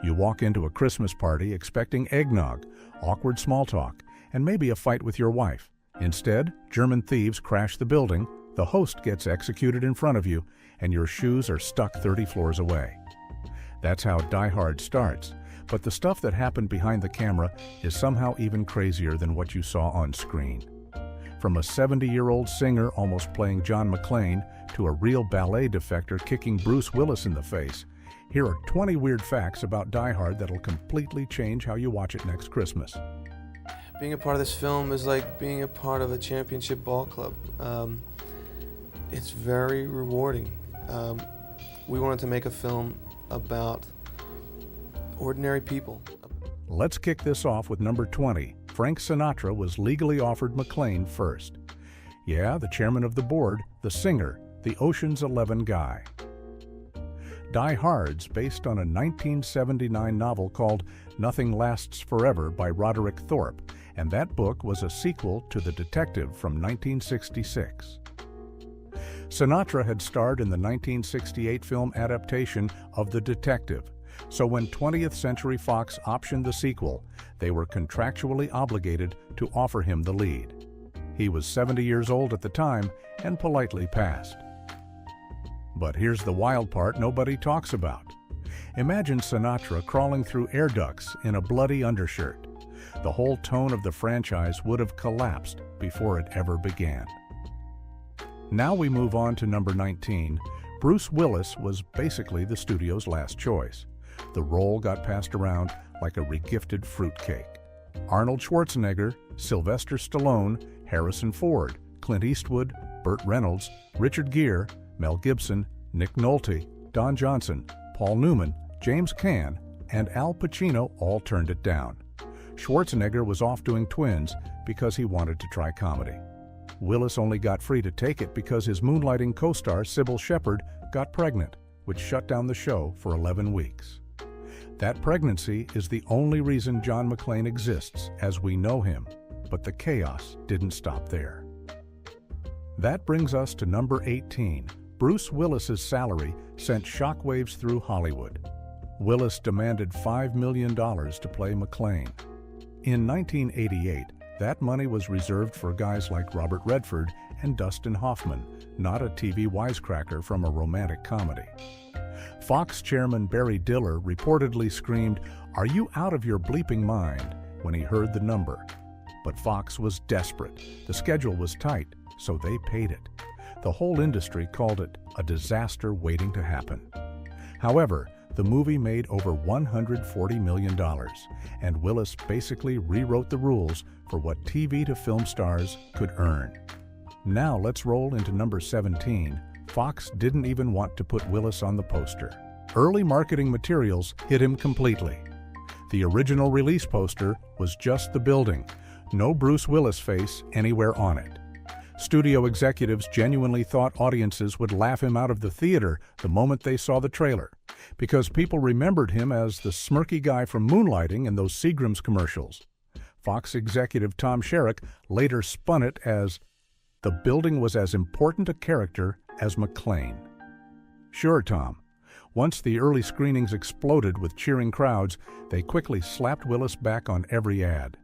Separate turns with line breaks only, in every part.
You walk into a Christmas party expecting eggnog, awkward small talk, and maybe a fight with your wife. Instead, German thieves crash the building, the host gets executed in front of you, and your shoes are stuck 30 floors away. That's how Die Hard starts, but the stuff that happened behind the camera is somehow even crazier than what you saw on screen. From a 70-year-old singer almost playing John McClane to a real ballet defector kicking Bruce Willis in the face, here are 20 weird facts about Die Hard that'll completely change how you watch it next Christmas.
Being a part of this film is like being a part of a championship ball club. It's very rewarding. We wanted to make a film about ordinary people.
Let's kick this off with number 20. Frank Sinatra was legally offered McClane first. Yeah, the chairman of the board, the singer, the Ocean's 11 guy. Die Hard's based on a 1979 novel called Nothing Lasts Forever by Roderick Thorpe, and that book was a sequel to The Detective from 1966. Sinatra had starred in the 1968 film adaptation of The Detective, so when 20th Century Fox optioned the sequel, they were contractually obligated to offer him the lead. He was 70 years old at the time and politely passed. But here's the wild part nobody talks about. Imagine Sinatra crawling through air ducts in a bloody undershirt. The whole tone of the franchise would have collapsed before it ever began. Now we move on to number 19. Bruce Willis was basically the studio's last choice. The role got passed around like a regifted fruitcake. Arnold Schwarzenegger, Sylvester Stallone, Harrison Ford, Clint Eastwood, Burt Reynolds, Richard Gere, Mel Gibson, Nick Nolte, Don Johnson, Paul Newman, James Caan, and Al Pacino all turned it down. Schwarzenegger was off doing Twins because he wanted to try comedy. Willis only got free to take it because his moonlighting co-star Sybil Shepherd got pregnant, which shut down the show for 11 weeks. That pregnancy is the only reason John McClane exists as we know him, but the chaos didn't stop there. That brings us to number 18. Bruce Willis's salary sent shockwaves through Hollywood. Willis demanded $5 million to play McClane. In 1988, that money was reserved for guys like Robert Redford and Dustin Hoffman, not a TV wisecracker from a romantic comedy. Fox chairman Barry Diller reportedly screamed, "Are you out of your bleeping mind?" when he heard the number. But Fox was desperate. The schedule was tight, so they paid it. The whole industry called it a disaster waiting to happen. However, the movie made over $140 million, and Willis basically rewrote the rules for what TV to film stars could earn. Now let's roll into number 17. Fox didn't even want to put Willis on the poster. Early marketing materials hit him completely. The original release poster was just the building, no Bruce Willis face anywhere on it. Studio executives genuinely thought audiences would laugh him out of the theater the moment they saw the trailer, because people remembered him as the smirky guy from Moonlighting in those Seagram's commercials. Fox executive Tom Sherrick later spun it as, "The building was as important a character as McClane." Sure, Tom. Once the early screenings exploded with cheering crowds, they quickly slapped Willis back on every ad.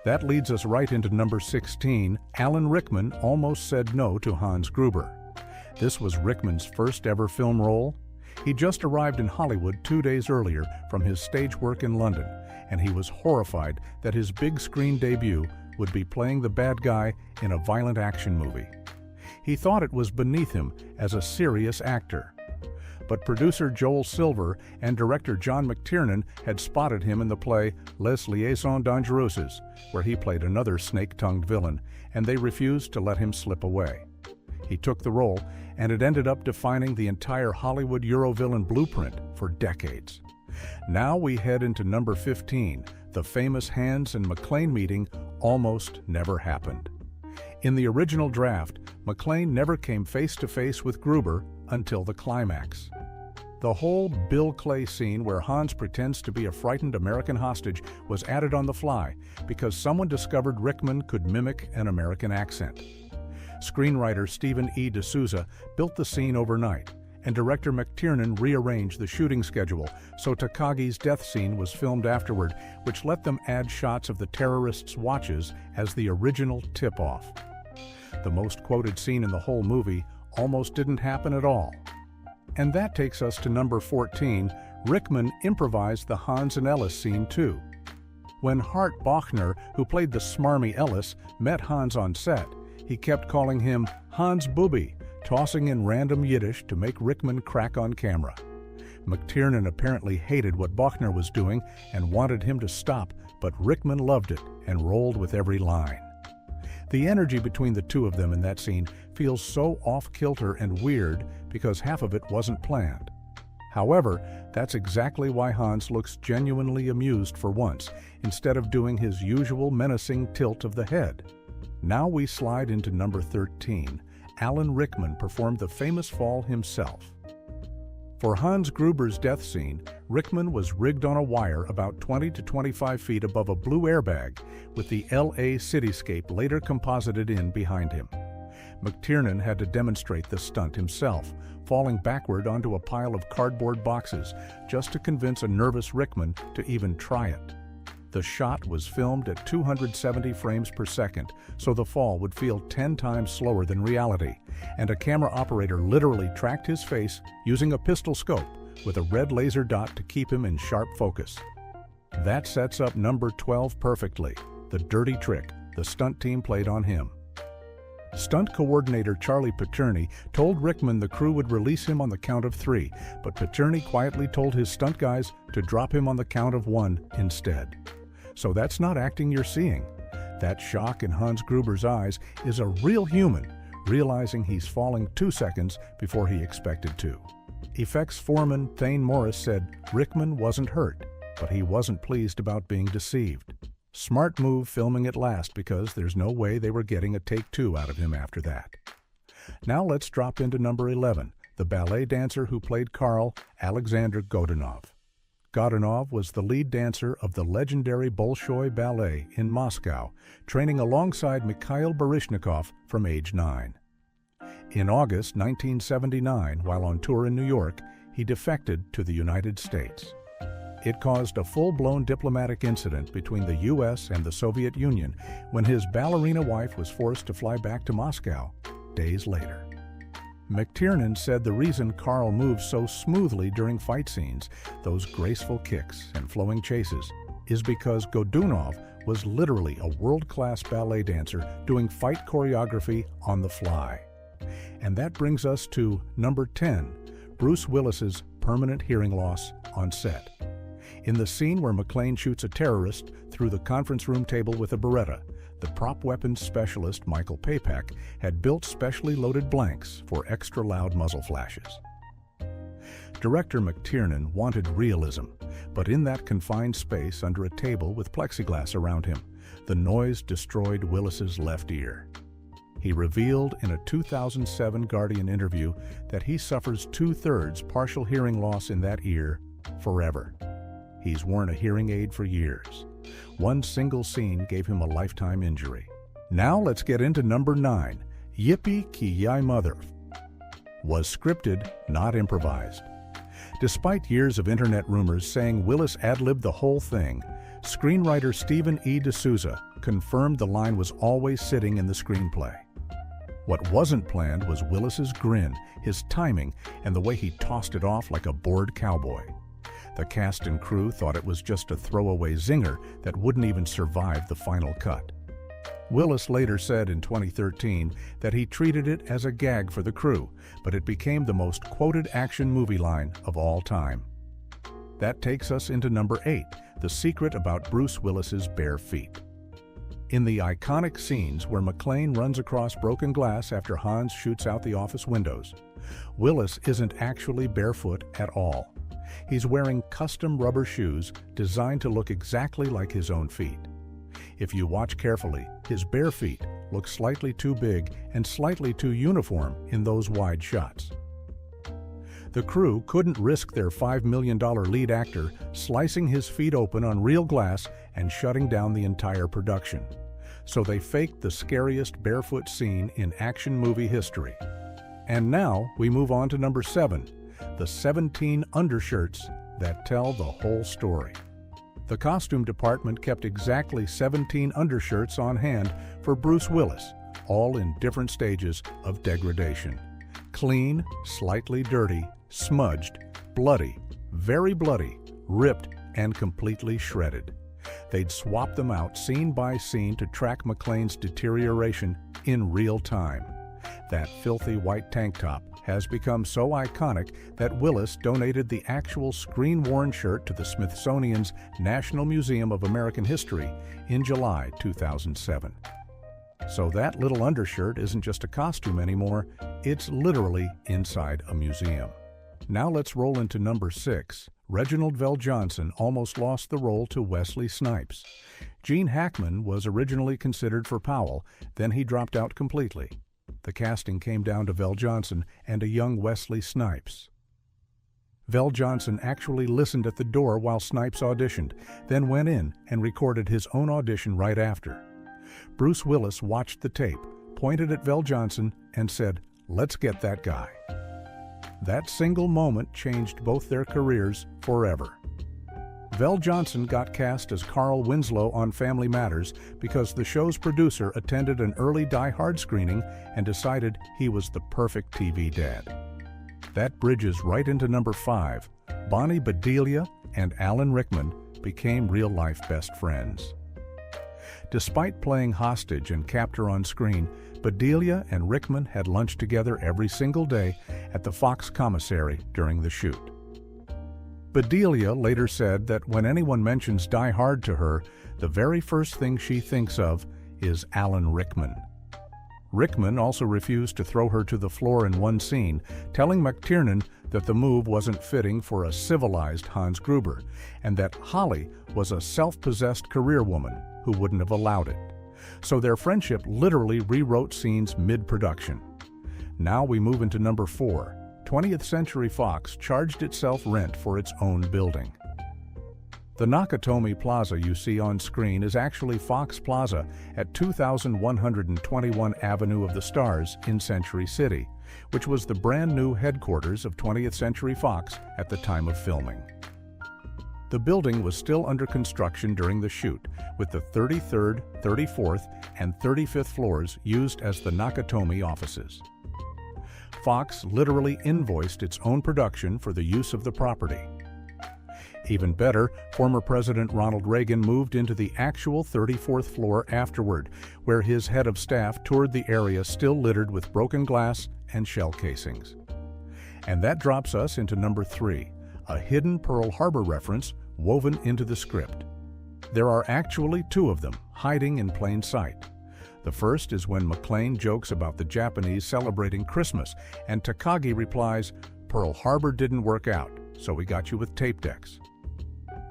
That leads us right into number 16. Alan Rickman almost said no to Hans Gruber. This was Rickman's first ever film role. He just arrived in Hollywood 2 days earlier from his stage work in London, and he was horrified that his big screen debut would be playing the bad guy in a violent action movie. He thought it was beneath him as a serious actor. But producer Joel Silver and director John McTiernan had spotted him in the play Les Liaisons Dangereuses, where he played another snake-tongued villain, and they refused to let him slip away. He took the role, and it ended up defining the entire Hollywood Eurovillain blueprint for decades. Now we head into number 15. The famous Hans and McClane meeting almost never happened. In the original draft, McClane never came face-to-face with Gruber until the climax. The whole Bill Clay scene where Hans pretends to be a frightened American hostage was added on the fly because someone discovered Rickman could mimic an American accent. Screenwriter Stephen E. D'Souza built the scene overnight, and director McTiernan rearranged the shooting schedule, so Takagi's death scene was filmed afterward, which let them add shots of the terrorists' watches as the original tip-off. The most quoted scene in the whole movie almost didn't happen at all. And that takes us to number 14. Rickman improvised the Hans and Ellis scene too. When Hart Bochner, who played the smarmy Ellis, met Hans on set, he kept calling him Hans Booby, tossing in random Yiddish to make Rickman crack on camera. McTiernan apparently hated what Bochner was doing and wanted him to stop, but Rickman loved it and rolled with every line. The energy between the two of them in that scene feels so off-kilter and weird because half of it wasn't planned. However, that's exactly why Hans looks genuinely amused for once, instead of doing his usual menacing tilt of the head. Now we slide into number 13. Alan Rickman performed the famous fall himself. For Hans Gruber's death scene, Rickman was rigged on a wire about 20 to 25 feet above a blue airbag, with the LA cityscape later composited in behind him. McTiernan had to demonstrate the stunt himself, falling backward onto a pile of cardboard boxes just to convince a nervous Rickman to even try it. The shot was filmed at 270 frames per second, so the fall would feel 10 times slower than reality, and a camera operator literally tracked his face using a pistol scope with a red laser dot to keep him in sharp focus. That sets up number 12 perfectly, the dirty trick the stunt team played on him. Stunt coordinator Charlie Paterni told Rickman the crew would release him on the count of 3, but Paterni quietly told his stunt guys to drop him on the count of 1 instead. So that's not acting you're seeing. That shock in Hans Gruber's eyes is a real human, realizing he's falling 2 seconds before he expected to. Effects foreman Thane Morris said Rickman wasn't hurt, but he wasn't pleased about being deceived. Smart move filming it last because there's no way they were getting a take 2 out of him after that. Now let's drop into number 11, the ballet dancer who played Karl, Alexander Godunov. Godunov was the lead dancer of the legendary Bolshoi Ballet in Moscow, training alongside Mikhail Baryshnikov from age 9. In August 1979, while on tour in New York, he defected to the United States. It caused a full-blown diplomatic incident between the U.S. and the Soviet Union when his ballerina wife was forced to fly back to Moscow days later. McTiernan said the reason Karl moves so smoothly during fight scenes, those graceful kicks and flowing chases, is because Godunov was literally a world-class ballet dancer doing fight choreography on the fly. And that brings us to number 10, Bruce Willis's permanent hearing loss on set. In the scene where McClane shoots a terrorist through the conference room table with a Beretta, the prop weapons specialist Michael Papak had built specially loaded blanks for extra loud muzzle flashes. Director McTiernan wanted realism, but in that confined space under a table with plexiglass around him, the noise destroyed Willis's left ear. He revealed in a 2007 Guardian interview that he suffers 2/3 partial hearing loss in that ear forever. He's worn a hearing aid for years. One single scene gave him a lifetime injury. Now let's get into number 9, Yippee Ki Yay Mother. Was scripted, not improvised. Despite years of internet rumors saying Willis ad-libbed the whole thing, screenwriter Stephen E. D'Souza confirmed the line was always sitting in the screenplay. What wasn't planned was Willis's grin, his timing, and the way he tossed it off like a bored cowboy. The cast and crew thought it was just a throwaway zinger that wouldn't even survive the final cut. Willis later said in 2013 that he treated it as a gag for the crew, but it became the most quoted action movie line of all time. That takes us into number 8, the secret about Bruce Willis's bare feet. In the iconic scenes where McClane runs across broken glass after Hans shoots out the office windows, Willis isn't actually barefoot at all. He's wearing custom rubber shoes designed to look exactly like his own feet. If you watch carefully, his bare feet look slightly too big and slightly too uniform in those wide shots. The crew couldn't risk their $5 million lead actor slicing his feet open on real glass and shutting down the entire production. So they faked the scariest barefoot scene in action movie history. And now we move on to number 7, the 17 undershirts that tell the whole story. The costume department kept exactly 17 undershirts on hand for Bruce Willis, all in different stages of degradation. Clean, slightly dirty, smudged, bloody, very bloody, ripped, and completely shredded. They'd swap them out scene by scene to track McClane's deterioration in real time. That filthy white tank top has become so iconic that Willis donated the actual screen-worn shirt to the Smithsonian's National Museum of American History in July 2007. So that little undershirt isn't just a costume anymore, it's literally inside a museum. Now let's roll into number 6. Reginald VelJohnson almost lost the role to Wesley Snipes. Gene Hackman was originally considered for Powell, then he dropped out completely. The casting came down to VelJohnson and a young Wesley Snipes. VelJohnson actually listened at the door while Snipes auditioned, then went in and recorded his own audition right after. Bruce Willis watched the tape, pointed at VelJohnson, and said, "Let's get that guy." That single moment changed both their careers forever. VelJohnson got cast as Carl Winslow on Family Matters because the show's producer attended an early Die Hard screening and decided he was the perfect TV dad. That bridges right into number 5. Bonnie Bedelia and Alan Rickman became real-life best friends. Despite playing hostage and captor on screen, Bedelia and Rickman had lunch together every single day at the Fox commissary during the shoot. Bedelia later said that when anyone mentions Die Hard to her, the very first thing she thinks of is Alan Rickman. Rickman also refused to throw her to the floor in one scene, telling McTiernan that the move wasn't fitting for a civilized Hans Gruber, and that Holly was a self-possessed career woman who wouldn't have allowed it. So their friendship literally rewrote scenes mid-production. Now we move into number 4. 20th Century Fox charged itself rent for its own building. The Nakatomi Plaza you see on screen is actually Fox Plaza at 2121 Avenue of the Stars in Century City, which was the brand new headquarters of 20th Century Fox at the time of filming. The building was still under construction during the shoot, with the 33rd, 34th, and 35th floors used as the Nakatomi offices. Fox literally invoiced its own production for the use of the property. Even better, former President Ronald Reagan moved into the actual 34th floor afterward, where his head of staff toured the area still littered with broken glass and shell casings. And that drops us into number 3, a hidden Pearl Harbor reference woven into the script. There are actually 2 of them, hiding in plain sight. The first is when McClane jokes about the Japanese celebrating Christmas, and Takagi replies, "Pearl Harbor didn't work out, so we got you with tape decks."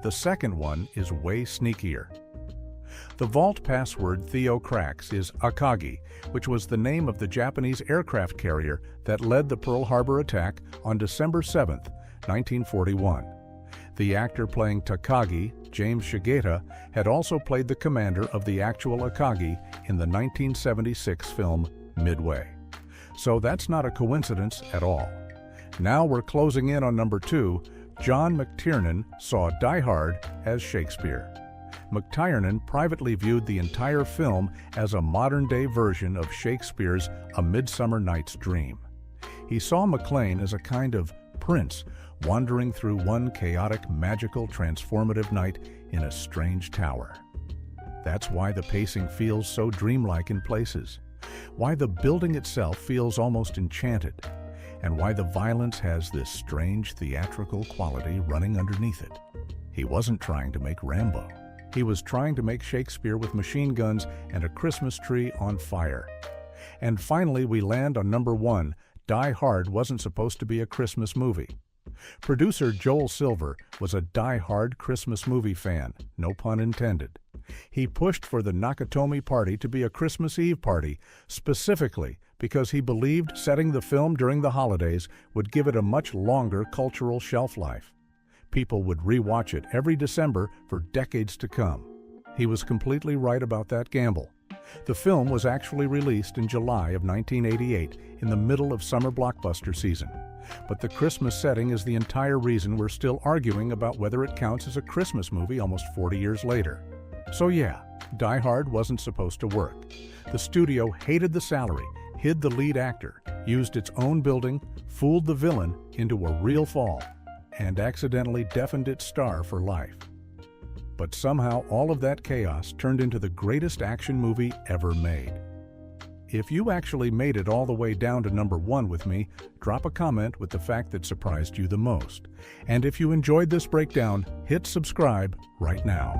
The second one is way sneakier. The vault password Theo cracks is Akagi, which was the name of the Japanese aircraft carrier that led the Pearl Harbor attack on December 7, 1941. The actor playing Takagi, James Shigeta, had also played the commander of the actual Akagi in the 1976 film Midway. So that's not a coincidence at all. Now we're closing in on number 2. John McTiernan saw Die Hard as Shakespeare. McTiernan privately viewed the entire film as a modern-day version of Shakespeare's A Midsummer Night's Dream. He saw McClane as a kind of prince wandering through one chaotic, magical, transformative night in a strange tower. That's why the pacing feels so dreamlike in places, why the building itself feels almost enchanted, and why the violence has this strange theatrical quality running underneath it. He wasn't trying to make Rambo. He was trying to make Shakespeare with machine guns and a Christmas tree on fire. And finally, we land on number 1. Die Hard wasn't supposed to be a Christmas movie. Producer Joel Silver was a die-hard Christmas movie fan, no pun intended. He pushed for the Nakatomi party to be a Christmas Eve party, specifically because he believed setting the film during the holidays would give it a much longer cultural shelf life. People would re-watch it every December for decades to come. He was completely right about that gamble. The film was actually released in July of 1988 in the middle of summer blockbuster season. But the Christmas setting is the entire reason we're still arguing about whether it counts as a Christmas movie almost 40 years later. So yeah, Die Hard wasn't supposed to work. The studio hated the salary, hid the lead actor, used its own building, fooled the villain into a real fall, and accidentally deafened its star for life. But somehow all of that chaos turned into the greatest action movie ever made. If you actually made it all the way down to number 1 with me, drop a comment with the fact that surprised you the most. And if you enjoyed this breakdown, hit subscribe right now.